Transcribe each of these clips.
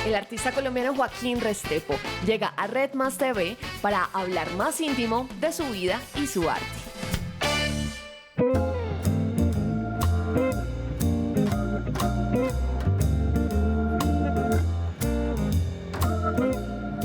El artista colombiano Joaquín Restrepo llega a Red Más TV para hablar más íntimo de su vida y su arte.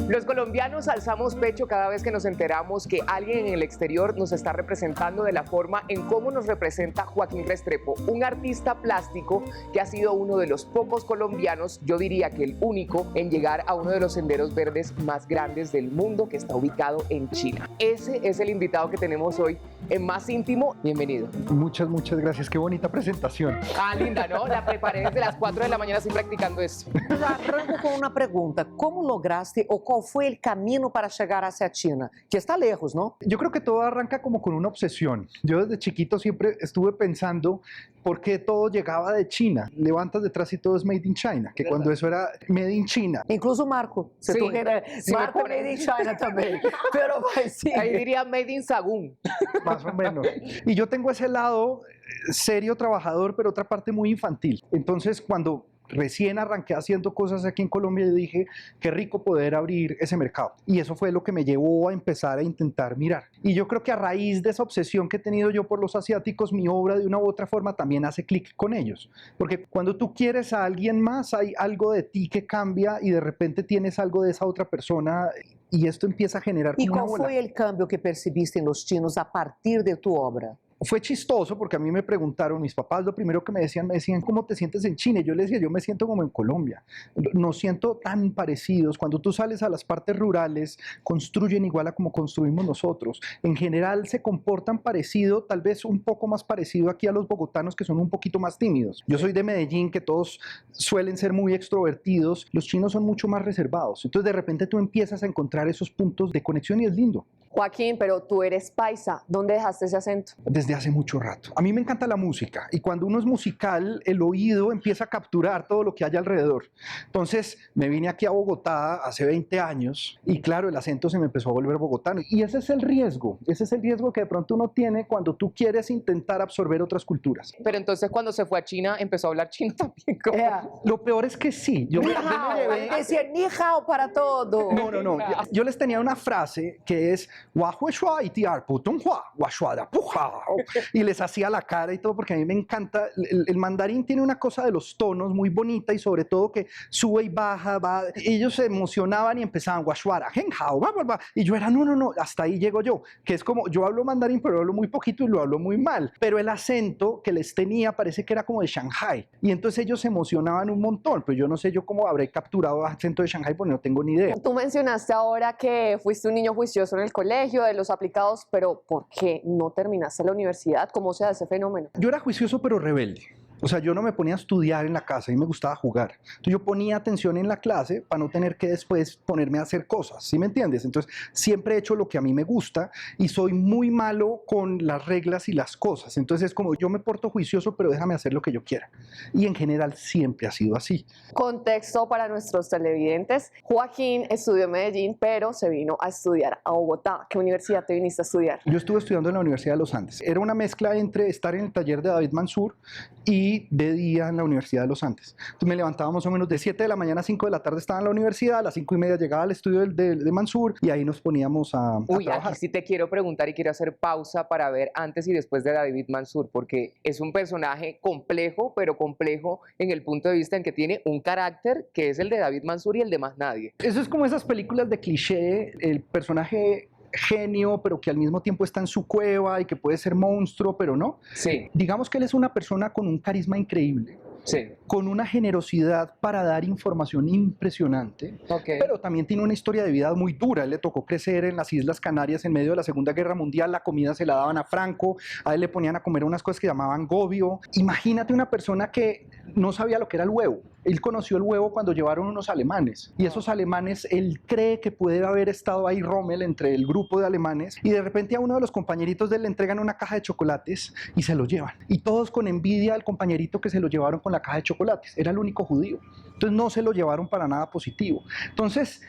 Los colombianos alzamos pecho cada vez que nos enteramos que alguien en el exterior nos está representando de la forma en cómo nos representa Joaquín Restrepo, un artista plástico que ha sido uno de los pocos colombianos, yo diría que el único, en llegar a uno de los senderos verdes más grandes del mundo, que está ubicado en China. Ese es el invitado que tenemos hoy en Más Íntimo. Bienvenido. Muchas gracias. Qué bonita presentación. Ah, linda, ¿no? La preparé desde las 4 de la mañana, estoy practicando esto. Arranco com uma pergunta. Como lograste ou qual foi o caminho para chegar hacia China? Que está lejos, ¿no? Yo creo que todo arranca como con una obsesión. Yo desde chiquito siempre estuve pensando por qué todo llegaba de China. Levantas detrás y todo es Made in China, que cuando eso era Made in China. Incluso Marco. Se Sí. tu quer... Sí, Marco me é pone- made in China também. Pero vai sim. Ahí diría Made in Sagún. Más o menos. Y yo tengo ese lado serio, trabajador, pero otra parte muy infantil. Entonces, cuando recién arranqué haciendo cosas aquí en Colombia, yo dije, qué rico poder abrir ese mercado. Y eso fue lo que me llevó a empezar a intentar mirar. Y yo creo que a raíz de esa obsesión que he tenido yo por los asiáticos, mi obra de una u otra forma también hace clic con ellos. Porque cuando tú quieres a alguien más, hay algo de ti que cambia y de repente tienes algo de esa otra persona y esto empieza a generar E como una qual bola. foi o cambio que percebiste nos chinos a partir de tu obra? Fue chistoso porque a mí me preguntaron, mis papás lo primero que me decían, ¿cómo te sientes en China? Y yo les decía, yo me siento como en Colombia, nos siento tan parecidos. Cuando tú sales a las partes rurales, construyen igual a como construimos nosotros. En general se comportan parecido, tal vez un poco más parecido aquí a los bogotanos que son un poquito más tímidos. Yo soy de Medellín, que todos suelen ser muy extrovertidos, los chinos son mucho más reservados. Entonces de repente tú empiezas a encontrar esos puntos de conexión y es lindo. Joaquín, pero tú eres paisa. ¿Dónde dejaste ese acento? Desde hace mucho rato. A mí me encanta la música y cuando uno es musical, el oído empieza a capturar todo lo que hay alrededor. Entonces me vine aquí a Bogotá hace 20 años y claro, el acento se me empezó a volver bogotano. Y ese es el riesgo que de pronto uno tiene cuando tú quieres intentar absorber otras culturas. Pero entonces cuando se fue a China empezó a hablar chino también. ¿Cómo? Lo peor es que sí. Yo me llevé... Ele dizia ni hao para todo. No. Yo les tenía una frase que es y les hacía la cara y todo porque a mí me encanta. El mandarín tiene una cosa de los tonos muy bonita y sobre todo que sube y baja, va. Ellos se emocionaban y empezaban y yo era no, hasta ahí llego yo, que es como yo hablo mandarín pero hablo muy poquito y lo hablo muy mal, pero el acento que les tenía parece que era como de Shanghai y entonces ellos se emocionaban un montón, pero yo no sé yo cómo habré capturado el acento de Shanghai porque no tengo ni idea. Tú mencionaste ahora que fuiste un niño juicioso en el colegio, de los aplicados, pero ¿por qué no terminaste la universidad? ¿Cómo se da ese fenómeno? Yo era juicioso pero rebelde. O sea, yo no me ponía a estudiar en la casa y me gustaba jugar. Entonces yo ponía atención en la clase para no tener que después ponerme a hacer cosas, ¿sí me entiendes? Entonces siempre he hecho lo que a mí me gusta y soy muy malo con las reglas y las cosas. Entonces es como yo me porto juicioso pero déjame hacer lo que yo quiera. Y en general siempre ha sido así. Contexto para nuestros televidentes. Joaquín estudió en Medellín, pero se vino a estudiar a Bogotá. ¿Qué universidad te viniste a estudiar? Yo estuve estudiando en la Universidad de los Andes. Era una mezcla entre estar en el taller de David Mansur y de día en la Universidad de los Andes. Entonces me levantaba más o menos de 7 de la mañana a 5 de la tarde estaba en la universidad, a las 5:30 llegaba al estudio de Mansur y ahí nos poníamos a Uy, trabajar. aquí sí te quiero preguntar y quiero hacer pausa para ver antes y después de David Mansur, porque es un personaje complejo, pero complejo en el punto de vista en que tiene un carácter que es el de David Mansur y el de más nadie. Eso es como esas películas de cliché, el personaje genio, pero que al mismo tiempo está en su cueva y que puede ser monstruo, pero no. Sí, Digamos que él es una persona con un carisma increíble, sí. con una generosidad para dar información impresionante, Ok. pero también tiene una historia de vida muy dura. Él le tocó crecer en las Islas Canarias en medio de la Segunda Guerra Mundial, la comida se la daban a Franco, a él le ponían a comer unas cosas que llamaban gobio. Imagínate una persona que no sabía lo que era el huevo. Él conoció el huevo cuando llevaron unos alemanes y esos alemanes, él cree que puede haber estado ahí Rommel entre el grupo de alemanes y de repente a uno de los compañeritos de él le entregan una caja de chocolates y se lo llevan. Y todos con envidia al compañerito que se lo llevaron con la caja de chocolates. Era el único judío. Entonces no se lo llevaron para nada positivo. Entonces,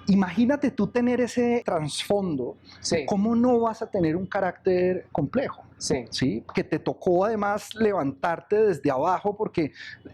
imagínate tú tener ese trasfondo. Sí. ¿Cómo no vas a tener un carácter complejo? Sí. ¿sí? Que te tocó además levantarte desde abajo porque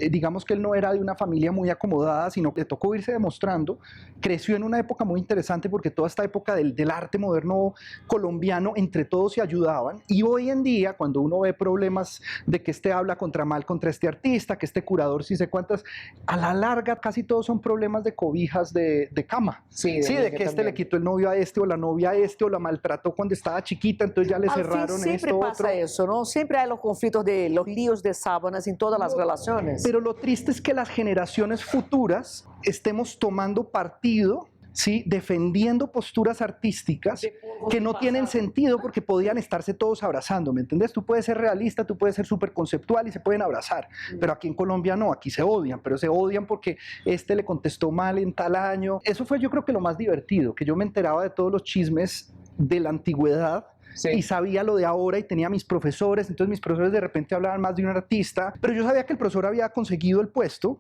digamos que él no era de una familia muy acomodada, sino que le tocó irse demostrando. Creció en una época muy interesante porque toda esta época del arte moderno colombiano, entre todos se ayudaban, y hoy en día cuando uno ve problemas de que este habla mal contra este artista, que este curador sí sé cuántas, a la larga casi todos son problemas de cobijas de cama. Sí, De que este le quitó el novio a este o la novia a este o la maltrató cuando estaba chiquita, entonces ya le Al fin, cerraron siempre esto, pasa otro. eso, ¿no? Siempre hay los conflictos de los líos de sábanas en todas las relaciones. Pero lo triste es que las generaciones futuras estemos tomando partido, ¿sí? Defendiendo posturas artísticas que no tienen sentido porque podían estarse todos abrazando, ¿me entendés? Tú puedes ser realista, tú puedes ser súper conceptual y se pueden abrazar, pero aquí en Colombia no, aquí se odian, pero se odian porque este le contestó mal en tal año. Eso fue yo creo que lo más divertido, que yo me enteraba de todos los chismes de la antigüedad. Sí. Y sabía lo de ahora y tenía mis profesores, entonces mis profesores de repente hablaban más de un artista, pero yo sabía que el profesor había conseguido el puesto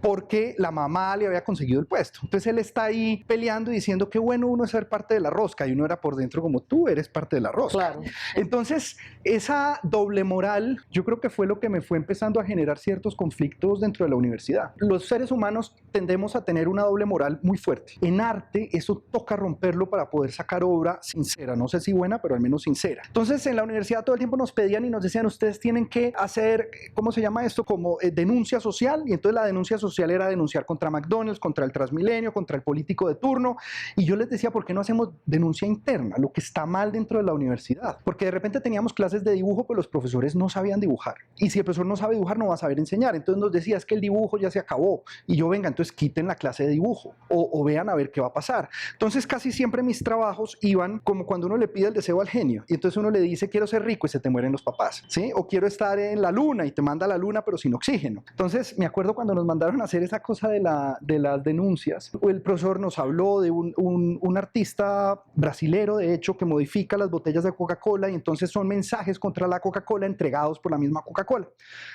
porque la mamá le había conseguido el puesto. Entonces él está ahí peleando y diciendo qué bueno uno es ser parte de la rosca, y uno era por dentro como tú eres parte de la rosca. Claro. Entonces esa doble moral yo creo que fue lo que me fue empezando a generar ciertos conflictos dentro de la universidad. Los seres humanos tendemos a tener una doble moral muy fuerte. En arte eso toca romperlo para poder sacar obra sincera, no sé si buena, pero al menos sincera. Entonces en la universidad todo el tiempo nos pedían y nos decían ustedes tienen que hacer, ¿cómo se llama esto? Como denuncia social, y entonces la denuncia social era denunciar contra McDonald's, contra el Transmilenio, contra el político de turno, y yo les decía, ¿por qué no hacemos denuncia interna? Lo que está mal dentro de la universidad, porque de repente teníamos clases de dibujo, pero los profesores no sabían dibujar, y si el profesor no sabe dibujar, no va a saber enseñar, entonces nos decía, es que el dibujo ya se acabó, y yo, venga, entonces quiten la clase de dibujo, o vean a ver qué va a pasar. Entonces casi siempre mis trabajos iban como cuando uno le pide el deseo al genio, y entonces uno le dice, quiero ser rico, y se te mueren los papás, ¿sí? O quiero estar en la luna, y te manda a la luna, pero sin oxígeno. Entonces me acuerdo cuando nos mandaron a hacer esa cosa de las denuncias, el profesor nos habló de un artista brasilero, de hecho, que modifica las botellas de Coca-Cola, y entonces son mensajes contra la Coca-Cola entregados por la misma Coca-Cola.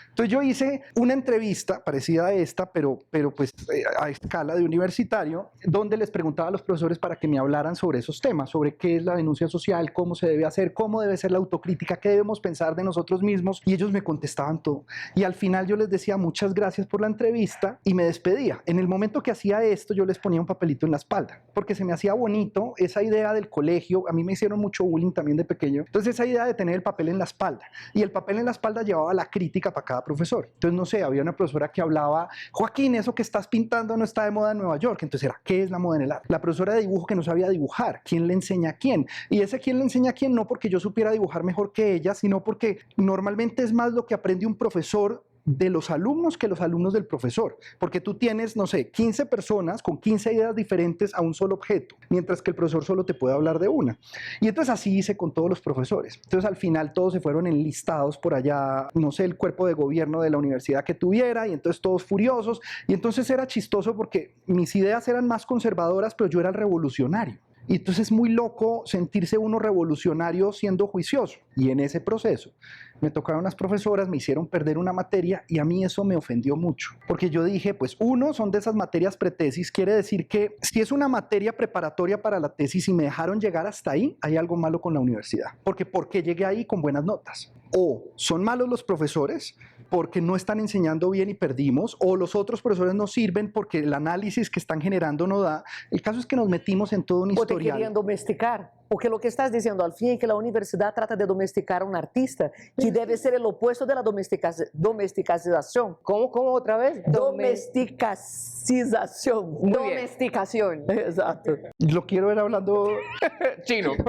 Entonces yo hice una entrevista parecida a esta, pero pues a escala de universitario, donde les preguntaba a los profesores para que me hablaran sobre esos temas, sobre qué es la denuncia social, cómo se debe hacer, cómo debe ser la autocrítica, qué debemos pensar de nosotros mismos, y ellos me contestaban todo. Y al final yo les decía muchas gracias por la entrevista y me despedía. En el momento que hacía esto yo les ponía un papelito en la espalda, porque se me hacía bonito esa idea del colegio. A mí me hicieron mucho bullying también de pequeño, entonces esa idea de tener el papel en la espalda, y el papel en la espalda llevaba la crítica para cada profesor. Entonces no sé, había una profesora que hablaba, Joaquín, eso que estás pintando no está de moda en Nueva York. Entonces era, ¿qué es la moda en el arte? La profesora de dibujo que no sabía dibujar, ¿quién le enseña a quién? Y ese quién le enseña a quién no porque yo supiera dibujar mejor que ella, sino porque normalmente es más lo que aprende un profesor de los alumnos que los alumnos del profesor, porque tú tienes, no sé, 15 personas con 15 ideas diferentes a un solo objeto, mientras que el profesor solo te puede hablar de una. Y entonces así hice con todos los profesores. Entonces al final todos se fueron enlistados por allá, no sé, el cuerpo de gobierno de la universidad que tuviera, y entonces todos furiosos, y entonces era chistoso porque mis ideas eran más conservadoras, pero yo era el revolucionario. Y entonces es muy loco sentirse uno revolucionario siendo juicioso. Y en ese proceso me tocaron unas profesoras, me hicieron perder una materia, y a mí eso me ofendió mucho. Porque yo dije, pues uno, son de esas materias pretesis, quiere decir que si es una materia preparatoria para la tesis y me dejaron llegar hasta ahí, hay algo malo con la universidad. Porque ¿por qué llegué ahí con buenas notas? O son malos los profesores porque no están enseñando bien y perdimos, o los otros profesores no sirven porque el análisis que están generando no da. El caso es que nos metimos en todo un Ou te historial. queriam domesticar? Porque lo que estás dizendo al fin é que a universidade trata de domesticar um artista que deve ser o opuesto da domesticação. ¿Cómo otra vez? Domesticação. Muy bien. Domesticación. Exato. Lo quiero ver hablando Chino. Sí,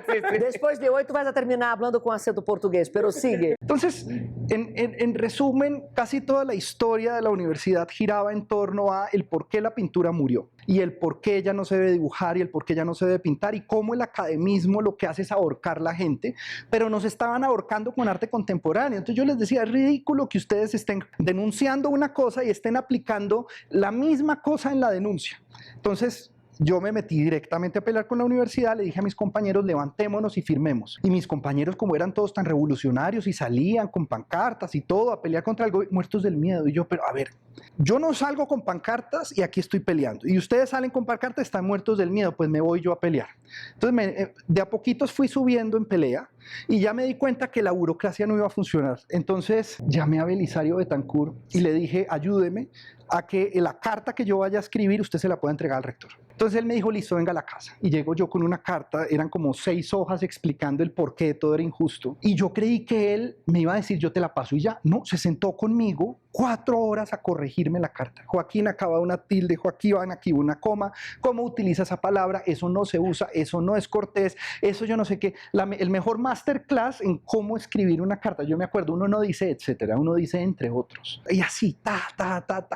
sí. Depois de 8 vas a terminar falando com acento português, pero sigue. Entonces, en resumen, casi toda la historia de la universidad giraba en torno a el por qué la pintura murió, y el por qué ella no se debe dibujar, y el por qué ella no se debe pintar, y cómo el academismo lo que hace es ahorcar la gente, pero nos estaban ahorcando con arte contemporáneo. Entonces yo les decía, es ridículo que ustedes estén denunciando una cosa y estén aplicando la misma cosa en la denuncia. Entonces yo me metí directamente a pelear con la universidad, le dije a mis compañeros, levantémonos y firmemos. Y mis compañeros, como eran todos tan revolucionarios y salían con pancartas y todo a pelear contra el gobierno, muertos del miedo. Y yo, pero a ver, yo no salgo con pancartas y aquí estoy peleando. Y ustedes salen con pancartas, están muertos del miedo, pues me voy yo a pelear. Entonces, de a poquitos fui subiendo en pelea y ya me di cuenta que la burocracia no iba a funcionar. Entonces, llamé a Belisario Betancur y le dije, ayúdeme a que la carta que yo vaya a escribir usted se la pueda entregar al rector. Entonces él me dijo, listo, venga a la casa. Y llego yo con una carta, eran como 6 hojas explicando el por qué todo era injusto. Y yo creí que él me iba a decir, yo te la paso y ya. No, se sentó conmigo 4 horas a corregirme la carta. Joaquín, acaba una tilde, Joaquín, aquí una coma. ¿Cómo utiliza esa palabra? Eso no se usa, eso no es cortés, eso yo no sé qué. El mejor masterclass en cómo escribir una carta. Yo me acuerdo, uno no dice etcétera, uno dice entre otros. Y así,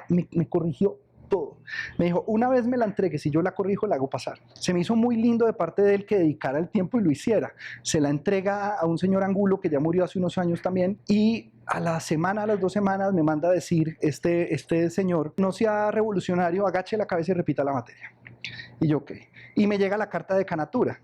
me corrigió todo. Me dijo, una vez me la entregue, si yo la corrijo, la hago pasar. Se me hizo muy lindo de parte de él que dedicara el tiempo y lo hiciera. Se la entrega a un señor Angulo que ya murió hace unos años también y a la semana, a las 2 semanas me manda a decir, este señor, no sea revolucionario, agache la cabeza y repita la materia. Y yo, ok. Y me llega la carta de decanatura.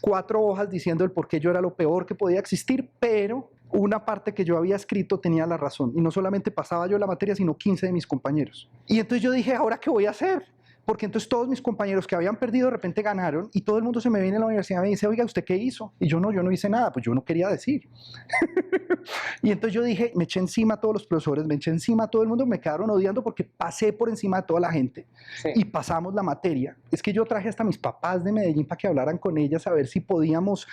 4 hojas diciendo el por qué yo era lo peor que podía existir, pero una parte que yo había escrito tenía la razón. Y no solamente pasaba yo la materia, sino 15 de mis compañeros. Y entonces yo dije, ¿ahora qué voy a hacer? Porque entonces todos mis compañeros que habían perdido de repente ganaron y todo el mundo se me viene a la universidad y me dice, oiga, ¿usted qué hizo? Y yo no hice nada, pues yo no quería decir. Y entonces yo dije, me eché encima a todos los profesores, me eché encima a todo el mundo, me quedaron odiando porque pasé por encima de toda la gente y pasamos la materia. Es que yo traje hasta mis papás de Medellín para que hablaran con ellas a ver si podíamos,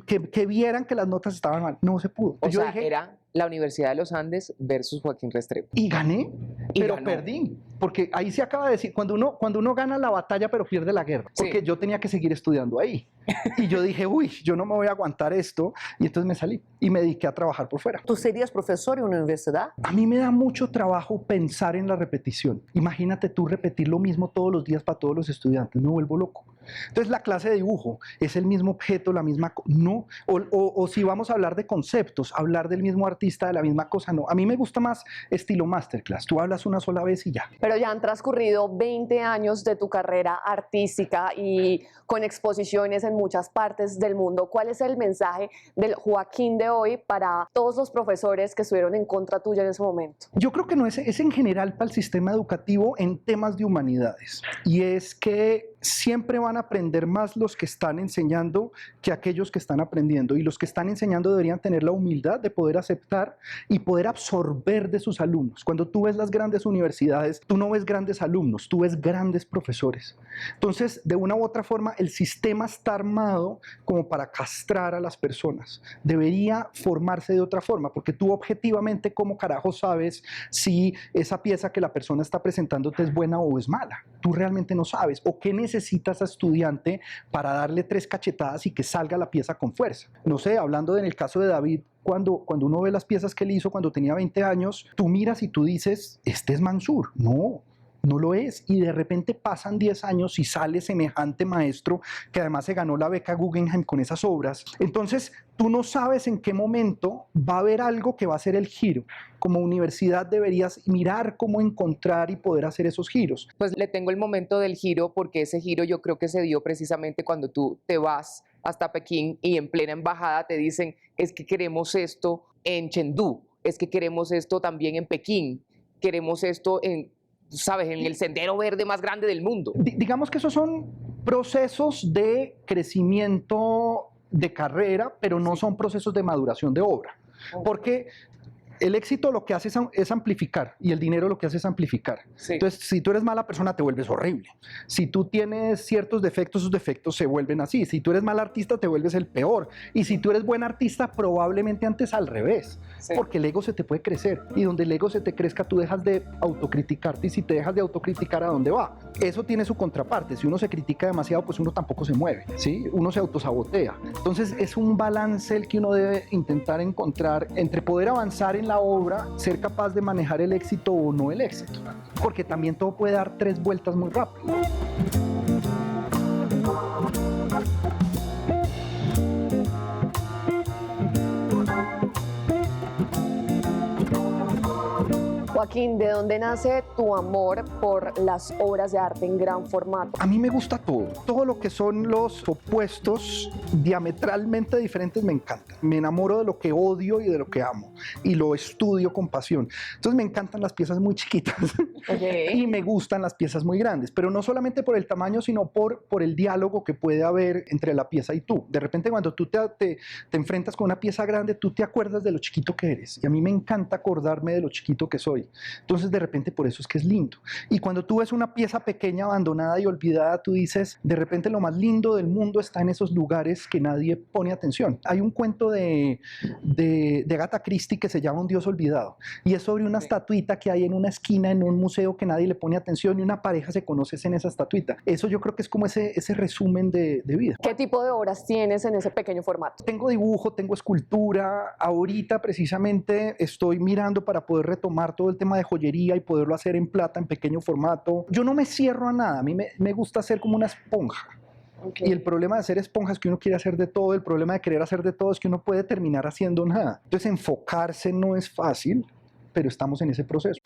que vieran que las notas estaban mal. No se pudo. O yo sea, dije, era la Universidad de los Andes versus Joaquín Restrepo. y gané, Y pero ganó. perdí. Porque ahí se acaba de decir, cuando uno gana la batalla, pero pierde la guerra. Porque Sí. yo tenía que seguir estudiando ahí. Y yo dije, uy, yo no me voy a aguantar esto. Y entonces me salí y me dediqué a trabajar por fuera. ¿Tú serías profesor en una universidad? A mí me da mucho trabajo pensar en la repetición. Imagínate tú repetir lo mismo todos los días para todos los estudiantes. Me vuelvo loco. Entonces la clase de dibujo es el mismo objeto, la misma no, o si vamos a hablar de conceptos, hablar del mismo artista, de la misma cosa, no. A mí me gusta más estilo masterclass. Tú hablas una sola vez y ya. Pero ya han transcurrido 20 años de tu carrera artística y con exposiciones en muchas partes del mundo. ¿Cuál es el mensaje del Joaquín de hoy para todos los profesores que estuvieron en contra tuya en ese momento? Yo creo que no es en general para el sistema educativo en temas de humanidades. Y es que siempre van a aprender más los que están enseñando que aquellos que están aprendiendo. Y los que están enseñando deberían tener la humildad de poder aceptar y poder absorber de sus alumnos. Cuando tú ves las grandes universidades, tú no ves grandes alumnos, tú ves grandes profesores. Entonces, de una u otra forma, el sistema está armado como para castrar a las personas. Debería formarse de otra forma, porque tú objetivamente, ¿cómo carajo sabes si esa pieza que la persona está presentándote es buena o es mala? Tú realmente no sabes. ¿O qué necesitas a estudiante para darle 3 cachetadas y que salga la pieza con fuerza? No sé, hablando en el caso de David, cuando uno ve las piezas que él hizo cuando tenía 20 años, tú miras y tú dices, este es Mansur. No lo es, y de repente pasan 10 años y sale semejante maestro que además se ganó la beca Guggenheim con esas obras. Entonces, tú no sabes en qué momento va a haber algo que va a ser el giro. Como universidad deberías mirar cómo encontrar y poder hacer esos giros. Pues le tengo el momento del giro, porque ese giro yo creo que se dio precisamente cuando tú te vas hasta Pekín y en plena embajada te dicen, es que queremos esto en Chengdu, es que queremos esto también en Pekín, queremos esto en, ¿sabes?, en el sendero verde más grande del mundo. Digamos que esos son procesos de crecimiento de carrera, pero no son procesos de maduración de obra. Porque el éxito lo que hace es amplificar, y el dinero lo que hace es amplificar. Sí. Entonces, si tú eres mala persona, te vuelves horrible. Si tú tienes ciertos defectos, esos defectos se vuelven así. Si tú eres mal artista, te vuelves el peor. Y si tú eres buen artista, probablemente antes al revés. Sí. Porque el ego se te puede crecer. Y donde el ego se te crezca, tú dejas de autocriticarte. Y si te dejas de autocriticar, ¿a dónde va? Eso tiene su contraparte. Si uno se critica demasiado, pues uno tampoco se mueve, ¿sí? Uno se autosabotea. Entonces, es un balance el que uno debe intentar encontrar entre poder avanzar en la obra, ser capaz de manejar el éxito o no el éxito, porque también todo puede dar 3 vueltas muy rápido. Joaquín, ¿de dónde nace tu amor por las obras de arte en gran formato? A mí me gusta todo lo que son los opuestos diametralmente diferentes me encanta. Me enamoro de lo que odio y de lo que amo y lo estudio con pasión. Entonces me encantan las piezas muy chiquitas y me gustan las piezas muy grandes, pero no solamente por el tamaño, sino por el diálogo que puede haber entre la pieza y tú. De repente cuando tú te enfrentas con una pieza grande, tú te acuerdas de lo chiquito que eres y a mí me encanta acordarme de lo chiquito que soy. Entonces de repente por eso es que es lindo. Y cuando tú ves una pieza pequeña, abandonada y olvidada, tú dices, de repente lo más lindo del mundo está en esos lugares que nadie pone atención. Hay un cuento de Agatha Christie que se llama Un Dios Olvidado y es sobre una estatuita que hay en una esquina en un museo que nadie le pone atención y una pareja se conoce en esa estatuita. Eso yo creo que es como ese resumen de vida. ¿Qué tipo de obras tienes en ese pequeño formato? Tengo dibujo, tengo escultura. Ahorita precisamente estoy mirando para poder retomar todo el tema de joyería y poderlo hacer en plata, en pequeño formato. Yo no me cierro a nada, a mí me gusta hacer como una esponja. Y el problema de hacer esponja es que uno quiere hacer de todo, el problema de querer hacer de todo es que uno puede terminar haciendo nada. Entonces enfocarse no es fácil, pero estamos en ese proceso.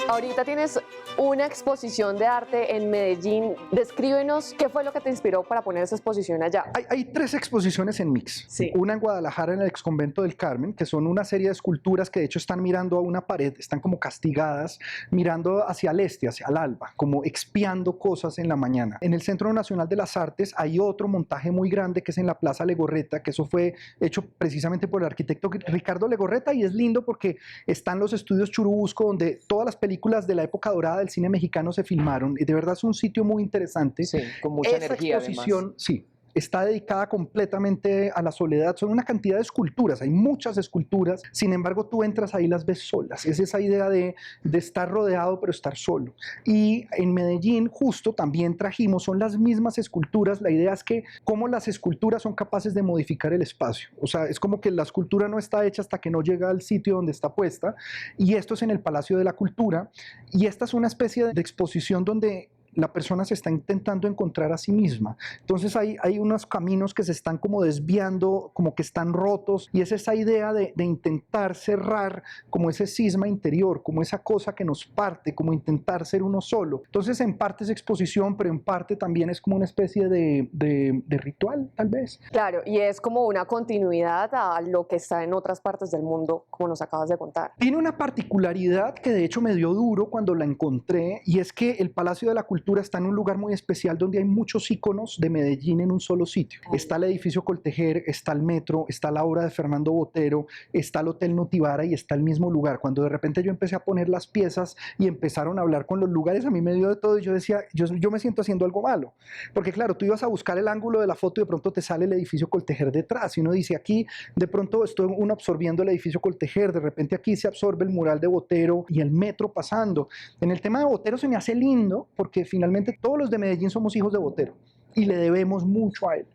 Ahorita tienes una exposición de arte en Medellín. Descríbenos qué fue lo que te inspiró para poner esa exposición allá. Hay 3 exposiciones en Mix. Sí. Una en Guadalajara, en el Exconvento del Carmen, que son una serie de esculturas que de hecho están mirando a una pared, están como castigadas, mirando hacia el este, hacia el alba, como expiando cosas en la mañana. En el Centro Nacional de las Artes hay otro montaje muy grande que es en la Plaza Legorreta, que eso fue hecho precisamente por el arquitecto Ricardo Legorreta y es lindo porque están los estudios Churubusco donde todas las películas de la época dorada del cine mexicano se filmaron y de verdad es un sitio muy interesante. Sí, con mucha Esa energía exposición, además. sí, está dedicada completamente a la soledad. Son una cantidad de esculturas, hay muchas esculturas, sin embargo tú entras ahí y las ves solas. Es esa idea de estar rodeado pero estar solo. Y en Medellín justo también trajimos, son las mismas esculturas, la idea es que cómo las esculturas son capaces de modificar el espacio. O sea, es como que la escultura no está hecha hasta que no llega al sitio donde está puesta y esto es en el Palacio de la Cultura y esta es una especie de exposición donde la persona se está intentando encontrar a sí misma. Entonces hay unos caminos que se están como desviando, como que están rotos, y es esa idea de intentar cerrar como ese cisma interior, como esa cosa que nos parte, como intentar ser uno solo. Entonces en parte es exposición, pero en parte también es como una especie de ritual, tal vez. Claro, y es como una continuidad a lo que está en otras partes del mundo, como nos acabas de contar. Tiene una particularidad que de hecho me dio duro cuando la encontré, y es que el Palacio de la Cultura está en un lugar muy especial donde hay muchos íconos de Medellín en un solo sitio. Está el edificio Coltejer, está el metro, está la obra de Fernando Botero, está el Hotel Notibara y está el mismo lugar. Cuando de repente yo empecé a poner las piezas y empezaron a hablar con los lugares, a mí me dio de todo y yo decía, yo me siento haciendo algo malo. Porque claro, tú ibas a buscar el ángulo de la foto y de pronto te sale el edificio Coltejer detrás y uno dice aquí, de pronto estoy uno absorbiendo el edificio Coltejer, de repente aquí se absorbe el mural de Botero y el metro pasando. En el tema de Botero se me hace lindo porque finalmente todos los de Medellín somos hijos de Botero y le debemos mucho a él.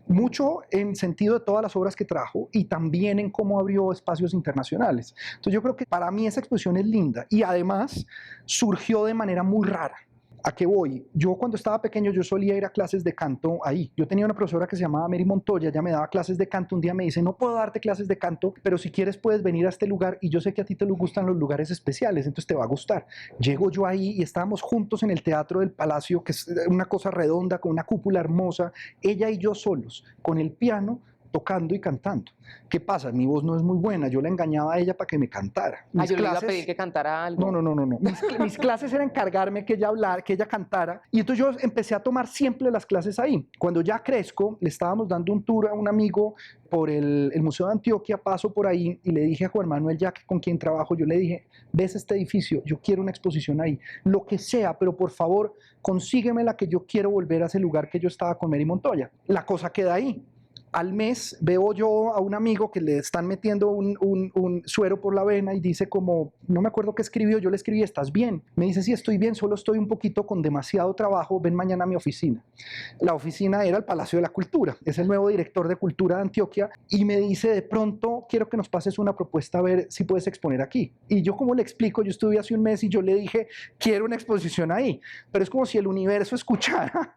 Mucho en sentido de todas las obras que trajo y también en cómo abrió espacios internacionales. Entonces yo creo que para mí esa exposición es linda y además surgió de manera muy rara. ¿A qué voy? Yo cuando estaba pequeño yo solía ir a clases de canto ahí. Yo tenía una profesora que se llamaba Mary Montoya, ella me daba clases de canto. Un día me dice, no puedo darte clases de canto, pero si quieres puedes venir a este lugar y yo sé que a ti te gustan los lugares especiales, entonces te va a gustar. Llego yo ahí y estábamos juntos en el Teatro del Palacio, que es una cosa redonda con una cúpula hermosa, ella y yo solos, con el piano, tocando y cantando. ¿Qué pasa? Mi voz no es muy buena, yo la engañaba a ella para que me cantara. Yo le iba a pedir que cantara algo. No. Mis clases eran encargarme que ella hablara, que ella cantara, y entonces yo empecé a tomar siempre las clases ahí. Cuando ya crezco, le estábamos dando un tour a un amigo por el Museo de Antioquia, paso por ahí, y le dije a Juan Manuel Yaque, con quien trabajo, yo le dije, ¿ves este edificio? Yo quiero una exposición ahí, lo que sea, pero por favor, consígueme la que yo quiero volver a ese lugar que yo estaba con Mary Montoya. La cosa queda ahí. al mes veo yo a un amigo que le están metiendo un suero por la vena y dice como, no me acuerdo qué escribió, yo le escribí, ¿estás bien? Me dice, sí, estoy bien, solo estoy un poquito con demasiado trabajo, ven mañana a mi oficina. La oficina era el Palacio de la Cultura, es el nuevo director de Cultura de Antioquia y me dice, de pronto quiero que nos pases una propuesta a ver si puedes exponer aquí. Y yo como le explico, yo estuve hace un mes y yo le dije, quiero una exposición ahí, pero es como si el universo escuchara.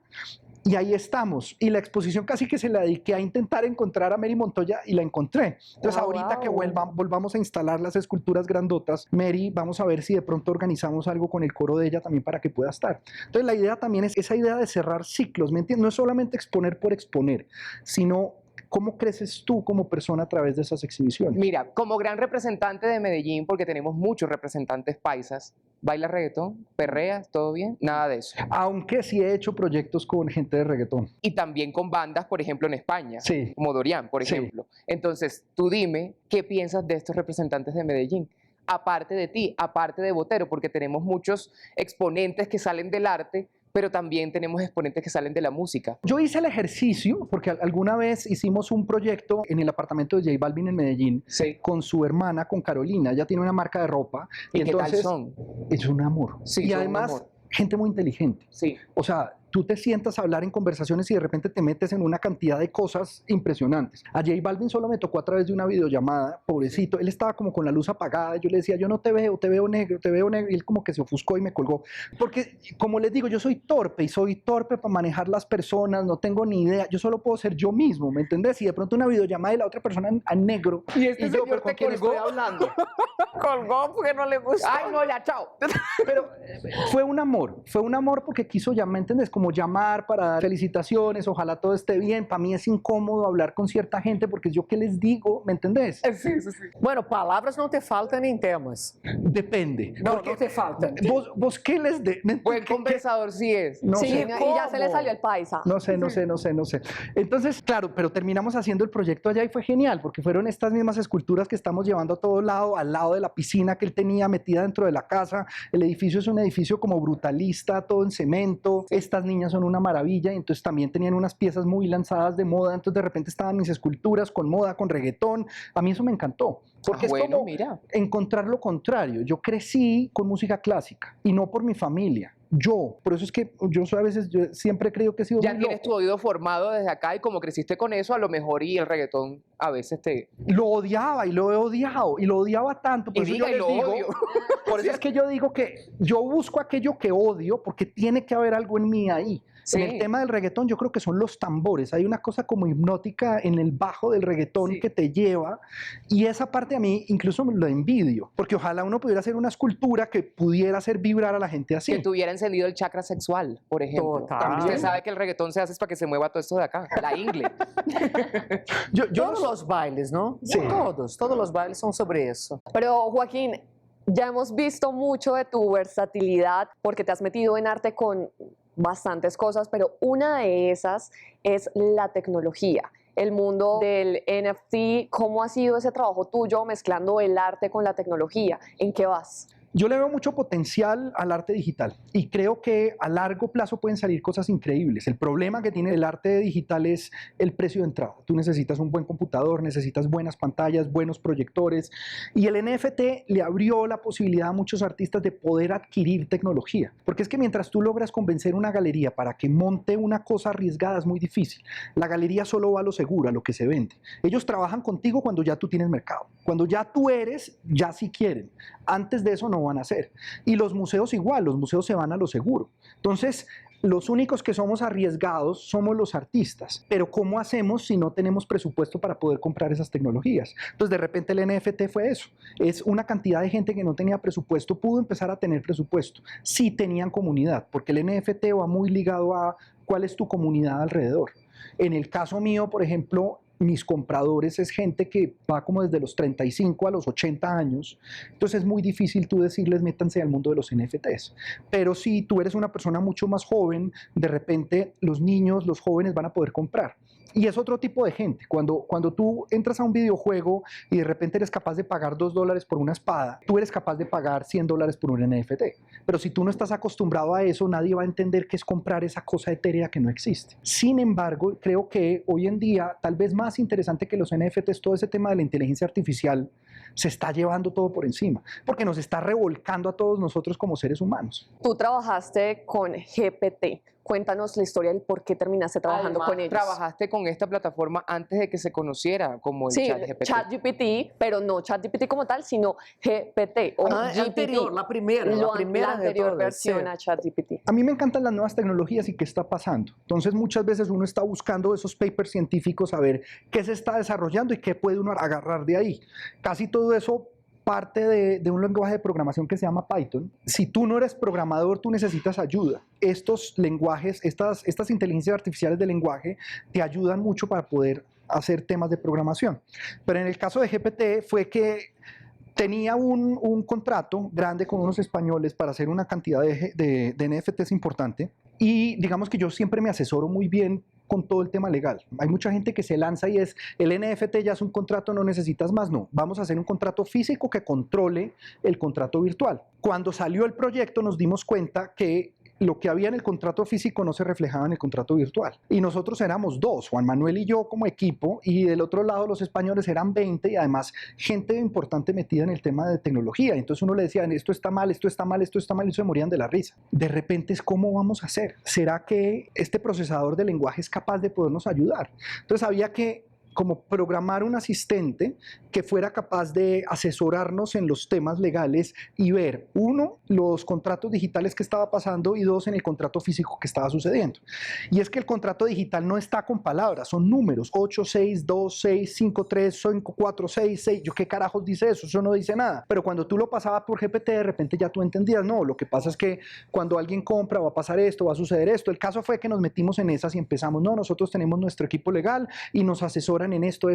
Y ahí estamos. Y la exposición casi que se la dediqué a intentar encontrar a Mary Montoya y la encontré. Entonces ahorita que volvamos a instalar las esculturas grandotas, Mary, vamos a ver si de pronto organizamos algo con el coro de ella también para que pueda estar. Entonces la idea también es esa idea de cerrar ciclos, ¿me entiendes? No es solamente exponer por exponer, sino cómo creces tú como persona a través de esas exhibiciones. Mira, como gran representante de Medellín, porque tenemos muchos representantes paisas, ¿bailas reggaetón? ¿Perreas? ¿Todo bien? Nada de eso. Aunque sí he hecho proyectos con gente de reggaetón. Y también con bandas, por ejemplo, en España, Sí. como Dorian, por Sí. ejemplo. Entonces, tú dime, ¿qué piensas de estos representantes de Medellín? Aparte de ti, aparte de Botero, porque tenemos muchos exponentes que salen del arte, pero también tenemos exponentes que salen de la música. Yo hice el ejercicio, porque alguna vez hicimos un proyecto en el apartamento de J Balvin en Medellín, Sí. con su hermana, con Carolina. Ella tiene una marca de ropa. ¿Y qué tal entonces, son? es un amor. Sí, y son un además, amor. gente muy inteligente. Sí. O sea, tú te sientas a hablar en conversaciones y de repente te metes en una cantidad de cosas impresionantes. A J Balvin solo me tocó a través de una videollamada, pobrecito. Él estaba como con la luz apagada. Yo le decía, yo no te veo negro, te veo negro. Y él como que se ofuscó y me colgó. Porque, como les digo, yo soy torpe y soy torpe para manejar las personas. No tengo ni idea. Yo solo puedo ser yo mismo, ¿me entendés? Y de pronto una videollamada y la otra persona a negro. Y este yo, señor, ¿pero con ¿de quién quién estoy estoy hablando? Colgó porque no le gustó. Ay, no, ya, chao. Pero fue un amor porque quiso llamar, ¿me entiendes? Como llamar para dar felicitaciones, ojalá todo esté bien. Para mí es incómodo hablar con cierta gente porque yo qué les digo, ¿me entendés? Sí, sí, sí. Bueno, palavras não te faltam em temas. Depende. Não, Porque não te faltam. vos qué les de... Buen conversador sí es. No sí, sé. y ya se le ¿Cómo? salió el paisa. No sé. Entonces, claro, pero terminamos haciendo el proyecto allá y fue genial, porque fueron estas mismas esculturas que estamos llevando a todo lado, al lado de la piscina que él tenía metida dentro de la casa. El edificio es un edificio como brutalista, todo en cemento. Estas niñas son una maravilla, y entonces también tenían unas piezas muy lanzadas de moda, entonces de repente estaban mis esculturas con moda, con reggaetón. A mí eso me encantó, porque es Bueno, como mira. encontrar lo contrario. Yo crecí con música clásica y no por mi familia. Por eso es que yo siempre creo que he sido Ya muy tienes loco. tu oído formado desde acá y como creciste con eso, a lo mejor y el reggaetón a veces te... Lo odiaba y lo he odiado y lo odiaba tanto. Por Y eso yo diga, y les lo digo, odio. por eso es que yo digo que yo busco aquello que odio porque tiene que haber algo en mí ahí. Sí. En el tema del reggaetón yo creo que son los tambores. Hay una cosa como hipnótica en el bajo del reggaetón Sí. que te lleva y esa parte a mí incluso me lo envidio. Porque ojalá uno pudiera hacer una escultura que pudiera hacer vibrar a la gente así. Que tuviera encendido el chakra sexual, por ejemplo. Total. Usted sabe que el reggaetón se hace para que se mueva todo esto de acá, la ingle. Yo Todos os bailes, não? Sí. Todos os bailes são sobre isso. Pero Joaquín, ya hemos visto mucho de tu versatilidad porque te has metido en arte con bastantes cosas, pero una de esas es la tecnología. El mundo del NFT, ¿cómo ha sido ese trabajo tuyo mezclando el arte con la tecnología? ¿En qué vas? Yo le veo mucho potencial al arte digital y creo que a largo plazo pueden salir cosas increíbles. El problema que tiene el arte digital es el precio de entrada. Tú necesitas un buen computador, necesitas buenas pantallas, buenos proyectores y el NFT le abrió la posibilidad a muchos artistas de poder adquirir tecnología. Porque es que mientras tú logras convencer una galería para que monte una cosa arriesgada es muy difícil. La galería solo va a lo seguro, a lo que se vende. Ellos trabajan contigo cuando ya tú tienes mercado. Cuando ya tú eres, ya sí quieren. Antes de eso no van a hacer. Y los museos igual, los museos se van a lo seguro. Entonces, los únicos que somos arriesgados somos los artistas. Pero ¿cómo hacemos si no tenemos presupuesto para poder comprar esas tecnologías? Entonces, de repente el NFT fue eso. Es una cantidad de gente que no tenía presupuesto, pudo empezar a tener presupuesto. Sí tenían comunidad, porque el NFT va muy ligado a cuál es tu comunidad alrededor. En el caso mío, por ejemplo, mis compradores es gente que va como desde los 35 a los 80 años, entonces es muy difícil tú decirles métanse al mundo de los NFTs, pero si tú eres una persona mucho más joven, de repente los niños, los jóvenes van a poder comprar. Y es otro tipo de gente. Cuando tú entras a un videojuego y de repente eres capaz de pagar $2 por una espada, tú eres capaz de pagar $100 por un NFT. Pero si tú no estás acostumbrado a eso, nadie va a entender qué es comprar esa cosa etérea que no existe. Sin embargo, creo que hoy en día, tal vez más interesante que los NFTs, todo ese tema de la inteligencia artificial se está llevando todo por encima, porque nos está revolcando a todos nosotros como seres humanos. Tú trabajaste con GPT. Cuéntanos la historia del por qué terminaste trabajando Además, con ellos. trabajaste con esta plataforma antes de que se conociera como el Sí, ChatGPT. ChatGPT, pero no ChatGPT como tal, sino GPT o GPT. Anterior, la primera de la anterior todas, versión sí. a ChatGPT. A mí me encantan las nuevas tecnologías y qué está pasando. Entonces muchas veces uno está buscando esos papers científicos a ver qué se está desarrollando y qué puede uno agarrar de ahí. Casi todo eso parte de un lenguaje de programación que se llama Python. Si tú no eres programador, tú necesitas ayuda. Estos lenguajes, estas inteligencias artificiales de lenguaje te ayudan mucho para poder hacer temas de programación. Pero en el caso de GPT fue que tenía un contrato grande con unos españoles para hacer una cantidad de NFTs importante y digamos que yo siempre me asesoro muy bien con todo el tema legal. Hay mucha gente que se lanza y es, el NFT ya es un contrato, no necesitas más. No, vamos a hacer un contrato físico que controle el contrato virtual. Cuando salió el proyecto nos dimos cuenta que lo que había en el contrato físico no se reflejaba en el contrato virtual. Y nosotros éramos dos, Juan Manuel y yo como equipo, y del otro lado los españoles eran 20 y además gente importante metida en el tema de tecnología. Entonces uno le decía, esto está mal, esto está mal, esto está mal, y se morían de la risa. De repente es, ¿cómo vamos a hacer? ¿Será que este procesador de lenguaje es capaz de podernos ayudar? Entonces había que como programar un asistente que fuera capaz de asesorarnos en los temas legales y ver, uno, los contratos digitales que estaba pasando y dos, en el contrato físico que estaba sucediendo. Y es que el contrato digital no está con palabras, son números, 8, 6, 2, 6, 5, 3, 5, 4, 6, 6, ¿yo qué carajos dice eso? Eso no dice nada. Pero cuando tú lo pasabas por GPT, de repente ya tú entendías, no, lo que pasa es que cuando alguien compra va a pasar esto, va a suceder esto. El caso fue que nos metimos en esas y empezamos, no, nosotros tenemos nuestro equipo legal y nos asesoran en esto.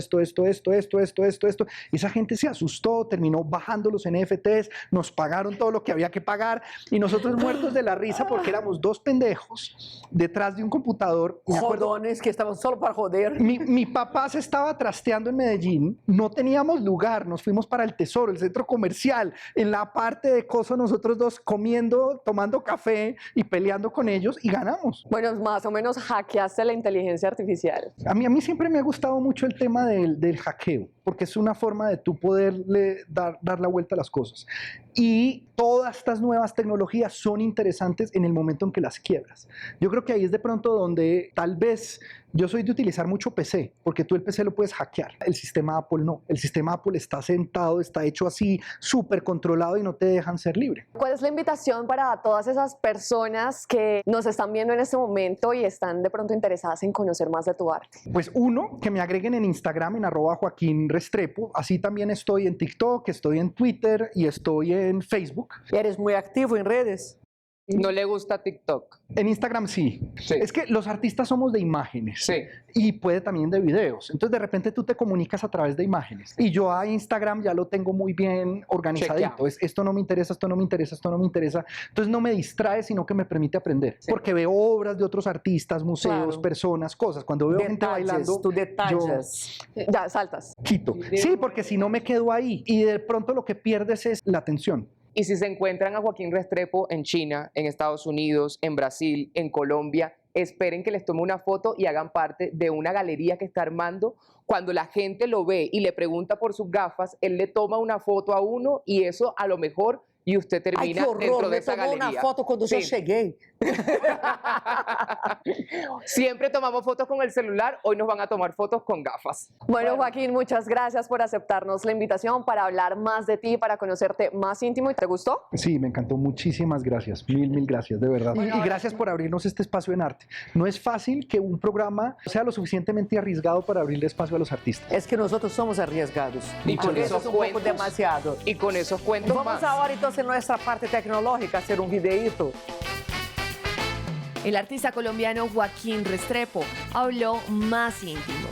Y esa gente se asustó, terminó bajando los NFTs, nos pagaron todo lo que había que pagar y nosotros muertos de la risa porque éramos dos pendejos detrás de un computador. Me acuerdo, Jodones que estaban solo para joder. mi papá se estaba trasteando en Medellín, no teníamos lugar, nos fuimos para el Tesoro, el centro comercial, en la parte de cosas nosotros dos comiendo, tomando café y peleando con ellos y ganamos. Bueno, más o menos hackeaste la inteligencia artificial. A mí siempre me ha gustado mucho el tema del hackeo, porque es una forma de tú poderle dar la vuelta a las cosas. Y todas estas nuevas tecnologías son interesantes en el momento en que las quiebras. Yo creo que ahí es de pronto donde tal vez yo soy de utilizar mucho PC, porque tú el PC lo puedes hackear. El sistema Apple no. El sistema Apple está sentado, está hecho así, súper controlado y no te dejan ser libre. ¿Cuál es la invitación para todas esas personas que nos están viendo en este momento y están de pronto interesadas en conocer más de tu arte? Pues uno, que me agreguen en Instagram en @JoaquínRestrepo. Así también estoy en TikTok, estoy en Twitter y estoy en Facebook. Eres muy activo en redes. No le gusta TikTok. En Instagram sí. Sí. Es que los artistas somos de imágenes. Sí. Y puede también de videos. Entonces de repente tú te comunicas a través de imágenes. Y yo a Instagram ya lo tengo muy bien organizadito. Chequeado. Esto no me interesa, esto no me interesa, esto no me interesa. Entonces no me distrae, sino que me permite aprender. Sí. Porque veo obras de otros artistas, museos, Claro. personas, cosas. Cuando veo gente bailando, Tú detalles. Ya, saltas. quito. Sí, porque si no me quedo ahí. Y de pronto lo que pierdes es la atención. Y si se encuentran a Joaquín Restrepo en China, en Estados Unidos, en Brasil, en Colombia, esperen que les tome una foto y hagan parte de una galería que está armando. Cuando la gente lo ve y le pregunta por sus gafas, él le toma una foto a uno y eso a lo mejor y usted Ai, termina que horror, dentro de me esa tomou galería. una foto cuando yo Sí. llegué. Siempre tomamos fotos con el celular, hoy nos van a tomar fotos con gafas. Bueno, Joaquín, muchas gracias por aceptarnos la invitación para hablar más de ti, para conocerte más íntimo. ¿Y te gustó? Sí, me encantó. Muchísimas gracias. Mil gracias, de verdad. Y gracias por abrirnos este espacio en arte. No es fácil que un programa sea lo suficientemente arriesgado para abrirle espacio a los artistas. Es que nosotros somos arriesgados. Y con A veces esos un poco cuentos. demasiado. Y con esos cuentos Vamos más. ahora entonces en nuestra parte tecnológica a hacer un videíto. El artista colombiano Joaquín Restrepo habló más íntimo.